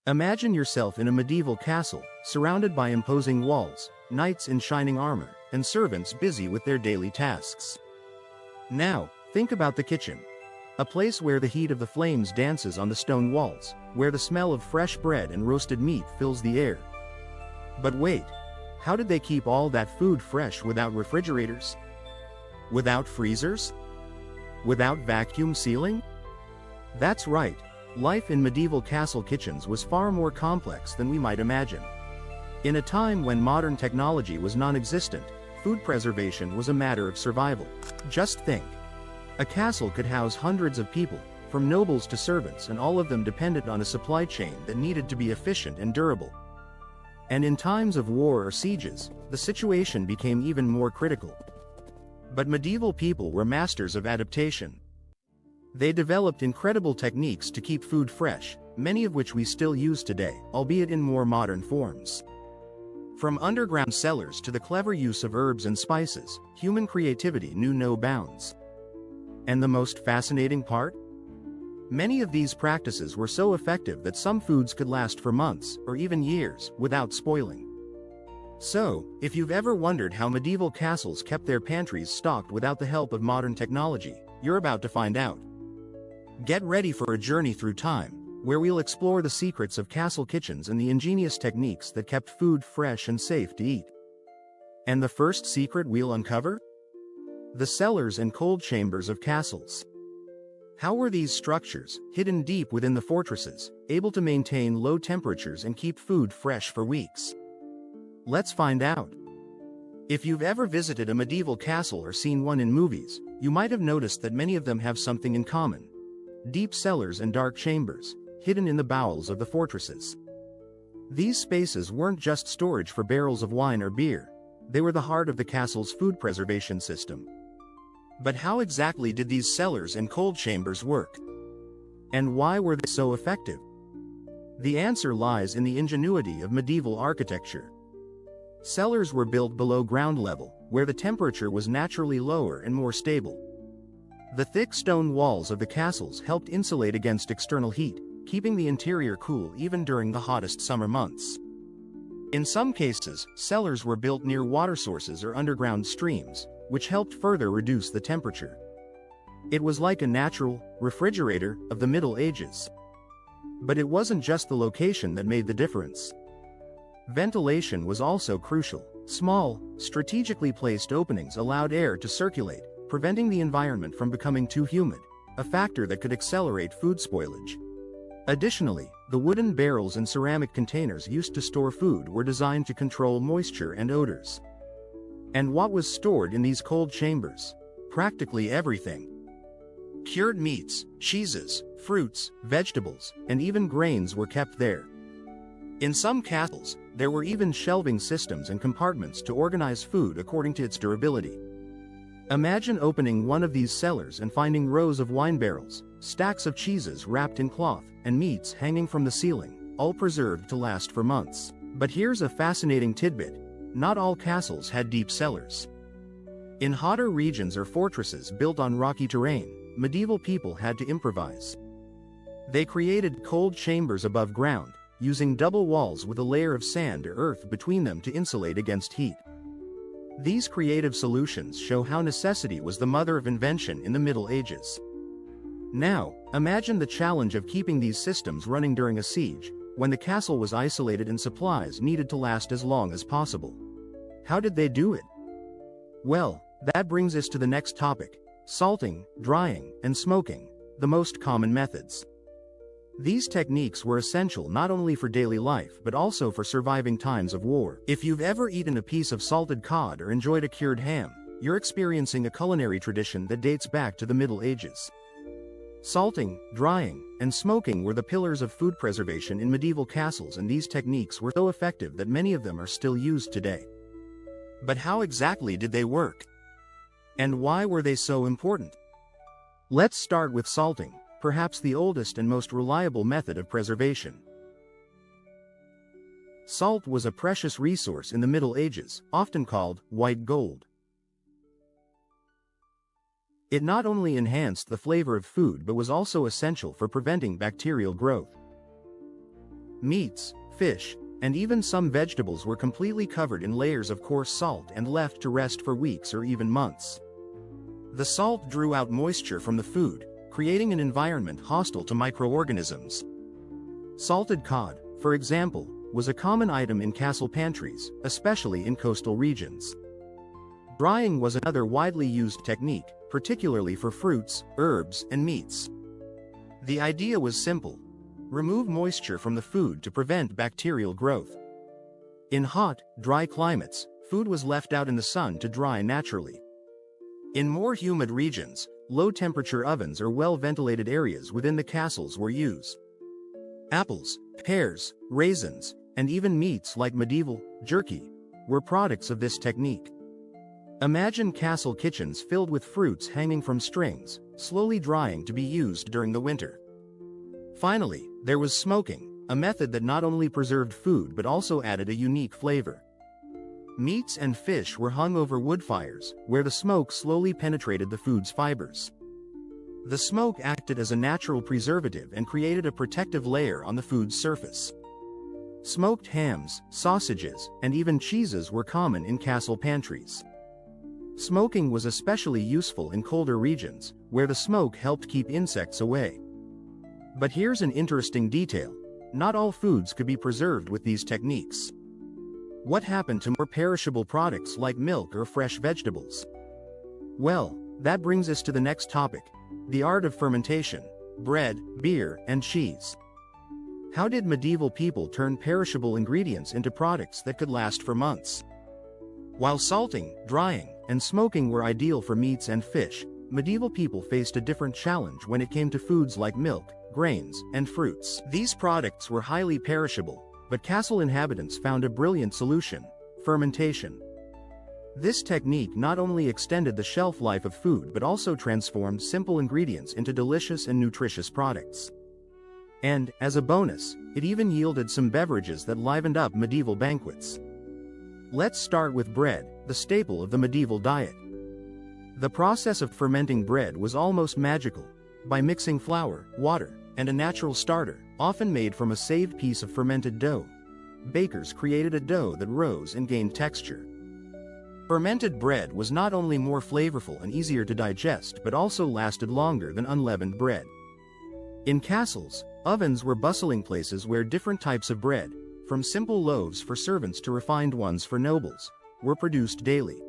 Imagine yourself in a medieval castle, surrounded by imposing walls, knights in shining armor, and servants busy with their daily tasks. Now, think about the kitchen. A place where the heat of the flames dances on the stone walls, where the smell of fresh bread and roasted meat fills the air. But wait, how did they keep all that food fresh without refrigerators? Without freezers? Without vacuum sealing? That's right, life in medieval castle kitchens was far more complex than we might imagine. In a time when modern technology was non-existent, food preservation was a matter of survival. Just think. A castle could house hundreds of people, from nobles to servants, and all of them depended on a supply chain that needed to be efficient and durable. And in times of war or sieges, the situation became even more critical. But medieval people were masters of adaptation. They developed incredible techniques to keep food fresh, many of which we still use today, albeit in more modern forms. From underground cellars to the clever use of herbs and spices, human creativity knew no bounds. And the most fascinating part? Many of these practices were so effective that some foods could last for months, or even years, without spoiling. So, if you've ever wondered how medieval castles kept their pantries stocked without the help of modern technology, you're about to find out. Get ready for a journey through time, where we'll explore the secrets of castle kitchens and the ingenious techniques that kept food fresh and safe to eat. And the first secret we'll uncover? The cellars and cold chambers of castles. How were these structures, hidden deep within the fortresses, able to maintain low temperatures and keep food fresh for weeks? Let's find out. If you've ever visited a medieval castle or seen one in movies, you might have noticed that many of them have something in common. Deep cellars and dark chambers, hidden in the bowels of the fortresses. These spaces weren't just storage for barrels of wine or beer, they were the heart of the castle's food preservation system. But how exactly did these cellars and cold chambers work? And why were they so effective? The answer lies in the ingenuity of medieval architecture. Cellars were built below ground level, where the temperature was naturally lower and more stable. The thick stone walls of the castles helped insulate against external heat, keeping the interior cool even during the hottest summer months. In some cases, cellars were built near water sources or underground streams, which helped further reduce the temperature. It was like a natural refrigerator of the Middle Ages. But it wasn't just the location that made the difference. Ventilation was also crucial. Small, strategically placed openings allowed air to circulate, preventing the environment from becoming too humid, a factor that could accelerate food spoilage. Additionally, the wooden barrels and ceramic containers used to store food were designed to control moisture and odors. And what was stored in these cold chambers? Practically everything. Cured meats, cheeses, fruits, vegetables, and even grains were kept there. In some castles, there were even shelving systems and compartments to organize food according to its durability. Imagine opening one of these cellars and finding rows of wine barrels, stacks of cheeses wrapped in cloth, and meats hanging from the ceiling, all preserved to last for months. But here's a fascinating tidbit. Not all castles had deep cellars. In hotter regions or fortresses built on rocky terrain, medieval people had to improvise. They created cold chambers above ground, using double walls with a layer of sand or earth between them to insulate against heat. These creative solutions show how necessity was the mother of invention in the Middle Ages. Now, imagine the challenge of keeping these systems running during a siege, when the castle was isolated and supplies needed to last as long as possible. How did they do it? Well, that brings us to the next topic: salting, drying, and smoking, the most common methods. These techniques were essential not only for daily life but also for surviving times of war. If you've ever eaten a piece of salted cod or enjoyed a cured ham, you're experiencing a culinary tradition that dates back to the Middle Ages. Salting, drying, and smoking were the pillars of food preservation in medieval castles, and these techniques were so effective that many of them are still used today. But how exactly did they work? And why were they so important? Let's start with salting, perhaps the oldest and most reliable method of preservation. Salt was a precious resource in the Middle Ages, often called white gold. It not only enhanced the flavor of food but was also essential for preventing bacterial growth. Meats, fish, and even some vegetables were completely covered in layers of coarse salt and left to rest for weeks or even months. The salt drew out moisture from the food, creating an environment hostile to microorganisms. Salted cod, for example, was a common item in castle pantries, especially in coastal regions. Drying was another widely used technique, particularly for fruits, herbs, and meats. The idea was simple: remove moisture from the food to prevent bacterial growth. In hot, dry climates, food was left out in the sun to dry naturally. In more humid regions, low-temperature ovens or well-ventilated areas within the castles were used. Apples, pears, raisins, and even meats like medieval jerky were products of this technique. Imagine castle kitchens filled with fruits hanging from strings, slowly drying to be used during the winter. Finally, there was smoking, a method that not only preserved food but also added a unique flavor. Meats and fish were hung over wood fires, where the smoke slowly penetrated the food's fibers. The smoke acted as a natural preservative and created a protective layer on the food's surface. Smoked hams, sausages, and even cheeses were common in castle pantries. Smoking was especially useful in colder regions, where the smoke helped keep insects away. But here's an interesting detail: not all foods could be preserved with these techniques. What happened to more perishable products like milk or fresh vegetables? Well, that brings us to the next topic: the art of fermentation, bread, beer, and cheese. How did medieval people turn perishable ingredients into products that could last for months? While salting, drying, and smoking were ideal for meats and fish, medieval people faced a different challenge when it came to foods like milk, grains, and fruits. These products were highly perishable, but castle inhabitants found a brilliant solution: fermentation. This technique not only extended the shelf life of food but also transformed simple ingredients into delicious and nutritious products. And, as a bonus, it even yielded some beverages that livened up medieval banquets. Let's start with bread, the staple of the medieval diet. The process of fermenting bread was almost magical. By mixing flour, water, and a natural starter, often made from a saved piece of fermented dough, bakers created a dough that rose and gained texture. Fermented bread was not only more flavorful and easier to digest but also lasted longer than unleavened bread. In castles, ovens were bustling places where different types of bread, from simple loaves for servants to refined ones for nobles, were produced daily.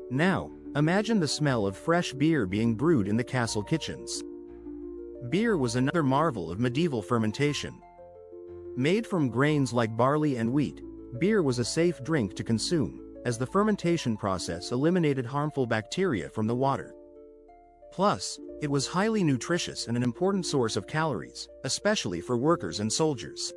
Now, imagine the smell of fresh beer being brewed in the castle kitchens. Beer was another marvel of medieval fermentation. Made from grains like barley and wheat, beer was a safe drink to consume, as the fermentation process eliminated harmful bacteria from the water. Plus, it was highly nutritious and an important source of calories, especially for workers and soldiers.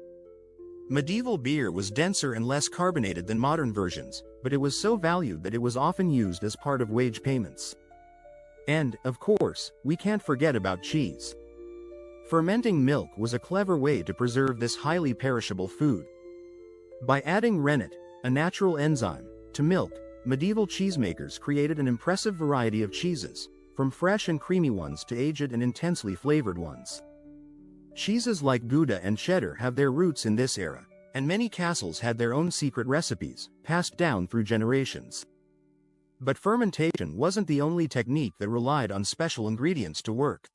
Medieval beer was denser and less carbonated than modern versions, but it was so valued that it was often used as part of wage payments. And, of course, we can't forget about cheese. Fermenting milk was a clever way to preserve this highly perishable food. By adding rennet, a natural enzyme, to milk, medieval cheesemakers created an impressive variety of cheeses, from fresh and creamy ones to aged and intensely flavored ones. Cheeses like Gouda and Cheddar have their roots in this era, and many castles had their own secret recipes, passed down through generations. But fermentation wasn't the only technique that relied on special ingredients to work.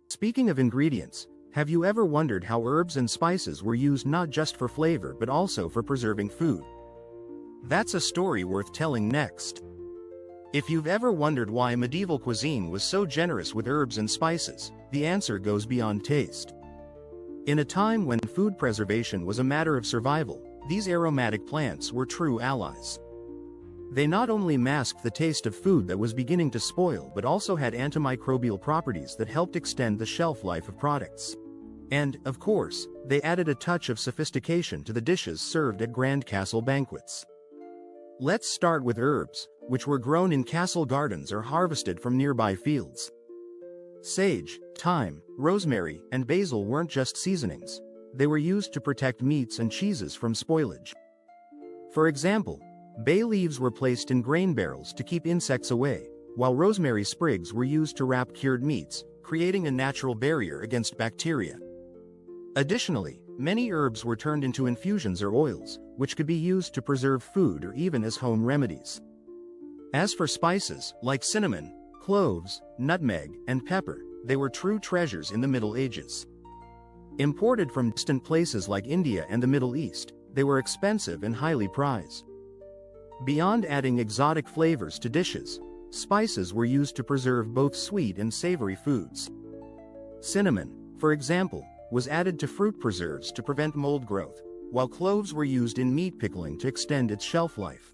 Speaking of ingredients, have you ever wondered how herbs and spices were used not just for flavor but also for preserving food? That's a story worth telling next. If you've ever wondered why medieval cuisine was so generous with herbs and spices, the answer goes beyond taste. In a time when food preservation was a matter of survival, these aromatic plants were true allies. They not only masked the taste of food that was beginning to spoil but also had antimicrobial properties that helped extend the shelf life of products. And, of course, they added a touch of sophistication to the dishes served at grand castle banquets. Let's start with herbs, which were grown in castle gardens or harvested from nearby fields. Sage, thyme, rosemary, and basil weren't just seasonings. They were used to protect meats and cheeses from spoilage. For example, bay leaves were placed in grain barrels to keep insects away, while rosemary sprigs were used to wrap cured meats, creating a natural barrier against bacteria. Additionally, Many herbs were turned into infusions or oils, which could be used to preserve food or even as home remedies. As for spices, like cinnamon, cloves, nutmeg, and pepper, they were true treasures in the Middle Ages. Imported from distant places like India and the Middle East, they were expensive and highly prized. Beyond adding exotic flavors to dishes, spices were used to preserve both sweet and savory foods. Cinnamon, for example, was added to fruit preserves to prevent mold growth, while cloves were used in meat pickling to extend its shelf life.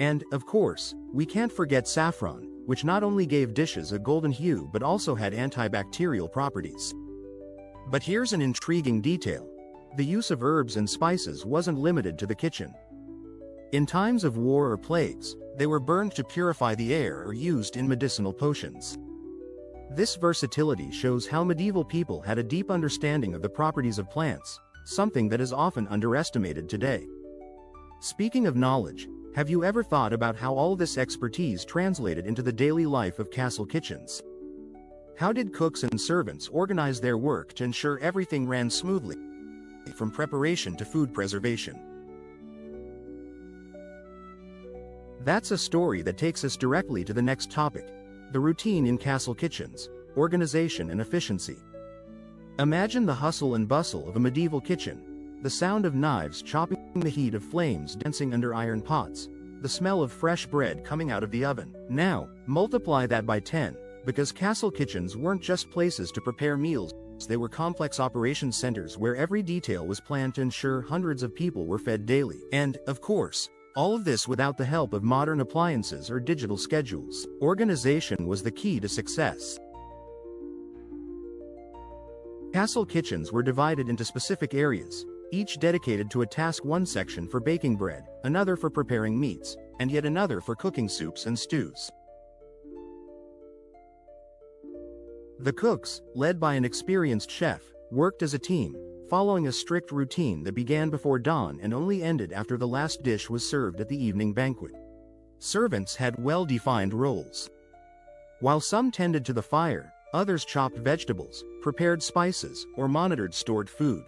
And, of course, we can't forget saffron, which not only gave dishes a golden hue but also had antibacterial properties. But here's an intriguing detail. The use of herbs and spices wasn't limited to the kitchen. In times of war or plagues, they were burned to purify the air or used in medicinal potions. This versatility shows how medieval people had a deep understanding of the properties of plants, something that is often underestimated today. Speaking of knowledge, have you ever thought about how all this expertise translated into the daily life of castle kitchens? How did cooks and servants organize their work to ensure everything ran smoothly, from preparation to food preservation? That's a story that takes us directly to the next topic: the routine in castle kitchens, organization and efficiency. Imagine the hustle and bustle of a medieval kitchen, the sound of knives chopping, the heat of flames dancing under iron pots, the smell of fresh bread coming out of the oven. Now, multiply that by 10, because castle kitchens weren't just places to prepare meals, they were complex operations centers where every detail was planned to ensure hundreds of people were fed daily. And, of course, all of this without the help of modern appliances or digital schedules. Organization was the key to success. Castle kitchens were divided into specific areas, each dedicated to a task: one section for baking bread, another for preparing meats, and yet another for cooking soups and stews. The cooks, led by an experienced chef, worked as a team, following a strict routine that began before dawn and only ended after the last dish was served at the evening banquet. Servants had well-defined roles. While some tended to the fire, others chopped vegetables, prepared spices, or monitored stored food.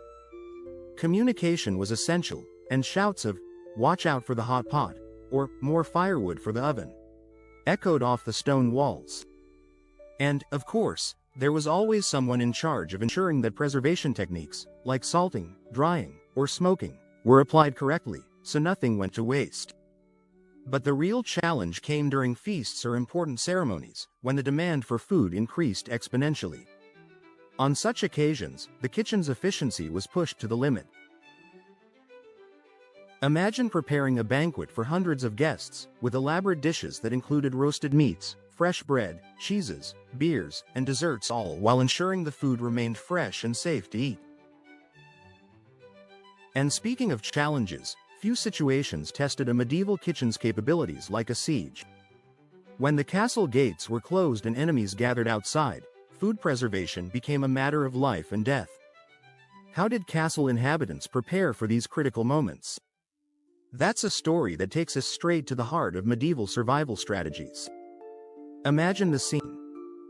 Communication was essential, and shouts of, "Watch out for the hot pot," or "More firewood for the oven," echoed off the stone walls. And, of course, there was always someone in charge of ensuring that preservation techniques, like salting, drying, or smoking, were applied correctly, so nothing went to waste. But the real challenge came during feasts or important ceremonies, when the demand for food increased exponentially. On such occasions, the kitchen's efficiency was pushed to the limit. Imagine preparing a banquet for hundreds of guests, with elaborate dishes that included roasted meats, fresh bread, cheeses, beers, and desserts, all while ensuring the food remained fresh and safe to eat. And speaking of challenges, few situations tested a medieval kitchen's capabilities like a siege. When the castle gates were closed and enemies gathered outside, food preservation became a matter of life and death. How did castle inhabitants prepare for these critical moments? That's a story that takes us straight to the heart of medieval survival strategies. Imagine the scene.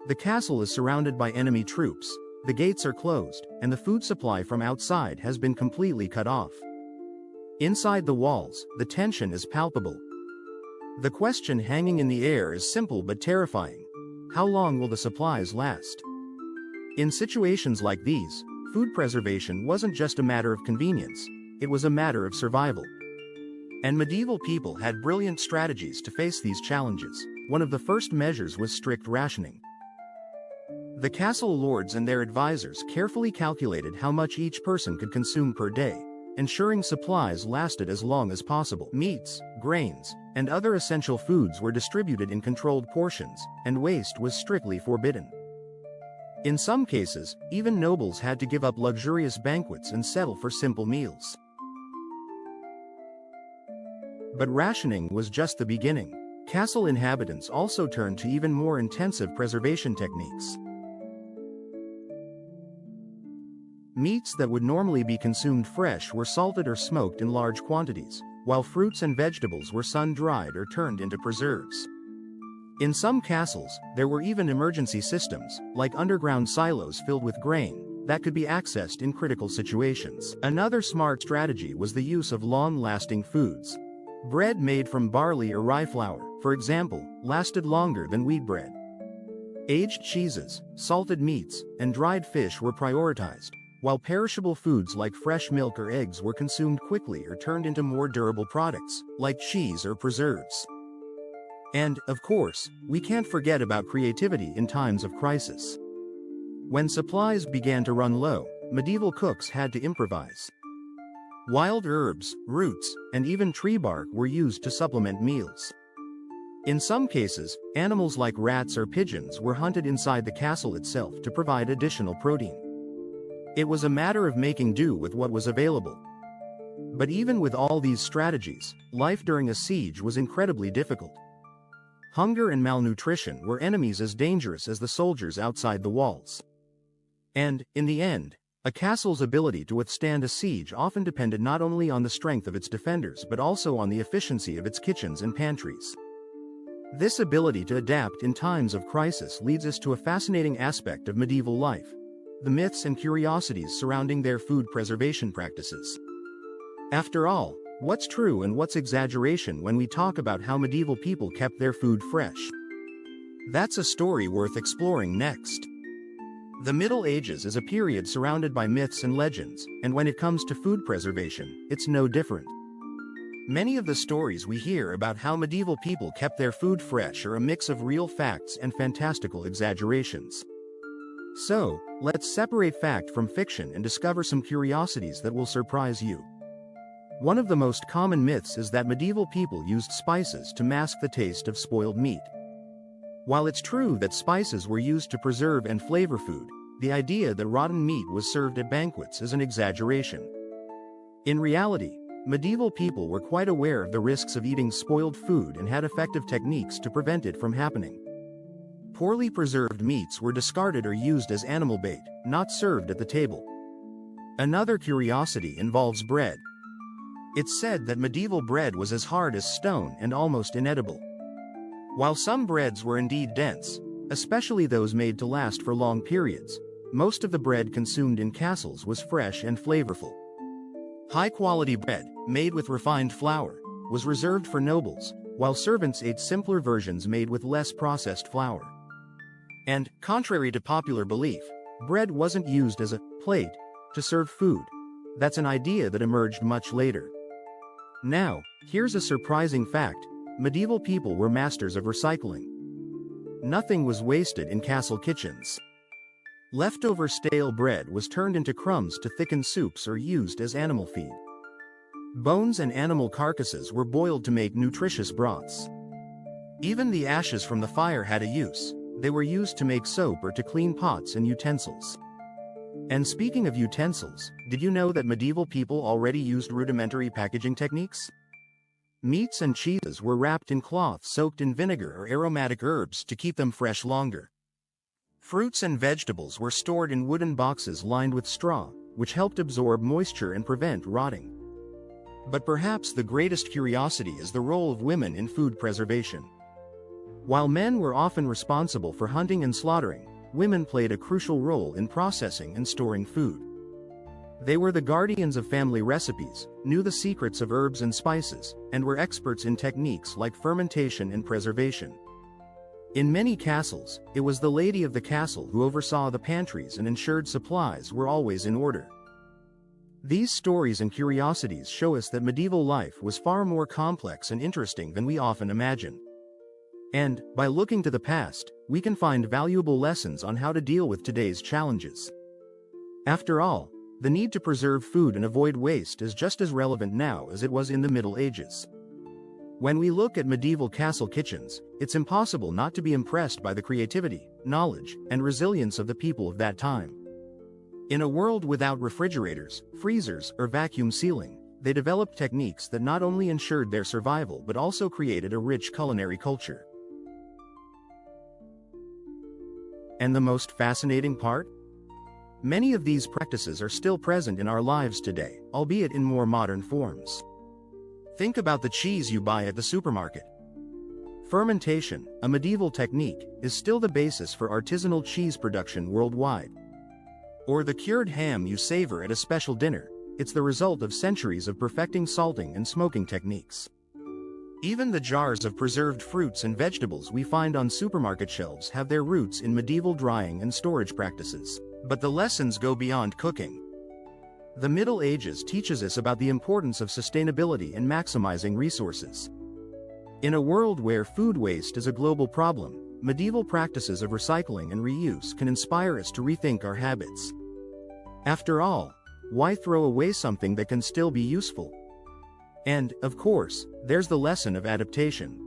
The castle is surrounded by enemy troops, the gates are closed, and the food supply from outside has been completely cut off. Inside the walls, the tension is palpable. The question hanging in the air is simple but terrifying: how long will the supplies last? In situations like these, food preservation wasn't just a matter of convenience, it was a matter of survival. And medieval people had brilliant strategies to face these challenges. One of the first measures was strict rationing. The castle lords and their advisors carefully calculated how much each person could consume per day, ensuring supplies lasted as long as possible. Meats, grains, and other essential foods were distributed in controlled portions, and waste was strictly forbidden. In some cases, even nobles had to give up luxurious banquets and settle for simple meals. But rationing was just the beginning. Castle inhabitants also turned to even more intensive preservation techniques. Meats that would normally be consumed fresh were salted or smoked in large quantities, while fruits and vegetables were sun-dried or turned into preserves. In some castles, there were even emergency systems, like underground silos filled with grain, that could be accessed in critical situations. Another smart strategy was the use of long-lasting foods. Bread made from barley or rye flour, for example, lasted longer than wheat bread. Aged cheeses, salted meats, and dried fish were prioritized, while perishable foods like fresh milk or eggs were consumed quickly or turned into more durable products, like cheese or preserves. And, of course, we can't forget about creativity in times of crisis. When supplies began to run low, medieval cooks had to improvise. Wild herbs, roots, and even tree bark were used to supplement meals. In some cases, animals like rats or pigeons were hunted inside the castle itself to provide additional protein. It was a matter of making do with what was available. But even with all these strategies, life during a siege was incredibly difficult. Hunger and malnutrition were enemies as dangerous as the soldiers outside the walls. And, in the end, a castle's ability to withstand a siege often depended not only on the strength of its defenders but also on the efficiency of its kitchens and pantries. This ability to adapt in times of crisis leads us to a fascinating aspect of medieval life: the myths and curiosities surrounding their food preservation practices. After all, what's true and what's exaggeration when we talk about how medieval people kept their food fresh? That's a story worth exploring next. The Middle Ages is a period surrounded by myths and legends, and when it comes to food preservation, it's no different. Many of the stories we hear about how medieval people kept their food fresh are a mix of real facts and fantastical exaggerations. So, let's separate fact from fiction and discover some curiosities that will surprise you. One of the most common myths is that medieval people used spices to mask the taste of spoiled meat. While it's true that spices were used to preserve and flavor food, the idea that rotten meat was served at banquets is an exaggeration. In reality, medieval people were quite aware of the risks of eating spoiled food and had effective techniques to prevent it from happening. Poorly preserved meats were discarded or used as animal bait, not served at the table. Another curiosity involves bread. It's said that medieval bread was as hard as stone and almost inedible. While some breads were indeed dense, especially those made to last for long periods, most of the bread consumed in castles was fresh and flavorful. High-quality bread, made with refined flour, was reserved for nobles, while servants ate simpler versions made with less processed flour. And, contrary to popular belief, bread wasn't used as a plate to serve food. That's an idea that emerged much later. Now, here's a surprising fact: medieval people were masters of recycling. Nothing was wasted in castle kitchens. Leftover stale bread was turned into crumbs to thicken soups or used as animal feed. Bones and animal carcasses were boiled to make nutritious broths. Even the ashes from the fire had a use. They were used to make soap or to clean pots and utensils. And speaking of utensils, did you know that medieval people already used rudimentary packaging techniques? Meats and cheeses were wrapped in cloth soaked in vinegar or aromatic herbs to keep them fresh longer. Fruits and vegetables were stored in wooden boxes lined with straw, which helped absorb moisture and prevent rotting. But perhaps the greatest curiosity is the role of women in food preservation. While men were often responsible for hunting and slaughtering, women played a crucial role in processing and storing food. They were the guardians of family recipes, knew the secrets of herbs and spices, and were experts in techniques like fermentation and preservation. In many castles, it was the lady of the castle who oversaw the pantries and ensured supplies were always in order. These stories and curiosities show us that medieval life was far more complex and interesting than we often imagine. And, by looking to the past, we can find valuable lessons on how to deal with today's challenges. After all, the need to preserve food and avoid waste is just as relevant now as it was in the Middle Ages. When we look at medieval castle kitchens, it's impossible not to be impressed by the creativity, knowledge, and resilience of the people of that time. In a world without refrigerators, freezers, or vacuum sealing, they developed techniques that not only ensured their survival but also created a rich culinary culture. And the most fascinating part? Many of these practices are still present in our lives today, albeit in more modern forms. Think about the cheese you buy at the supermarket. Fermentation, a medieval technique, is still the basis for artisanal cheese production worldwide. Or the cured ham you savor at a special dinner, it's the result of centuries of perfecting salting and smoking techniques. Even the jars of preserved fruits and vegetables we find on supermarket shelves have their roots in medieval drying and storage practices. But the lessons go beyond cooking. The Middle Ages teaches us about the importance of sustainability and maximizing resources. In a world where food waste is a global problem, medieval practices of recycling and reuse can inspire us to rethink our habits. After all, why throw away something that can still be useful? And, of course, there's the lesson of adaptation.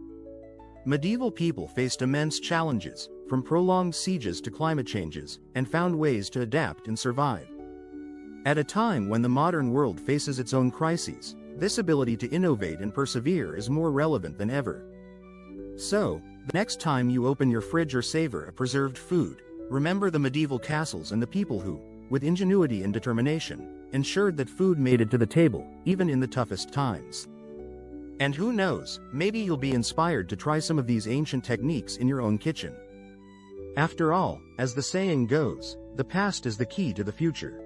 Medieval people faced immense challenges, from prolonged sieges to climate changes, and found ways to adapt and survive. At a time when the modern world faces its own crises, this ability to innovate and persevere is more relevant than ever. So, the next time you open your fridge or savor a preserved food, remember the medieval castles and the people who, with ingenuity and determination, ensured that food made it to the table, even in the toughest times. And who knows, maybe you'll be inspired to try some of these ancient techniques in your own kitchen. After all, as the saying goes, the past is the key to the future.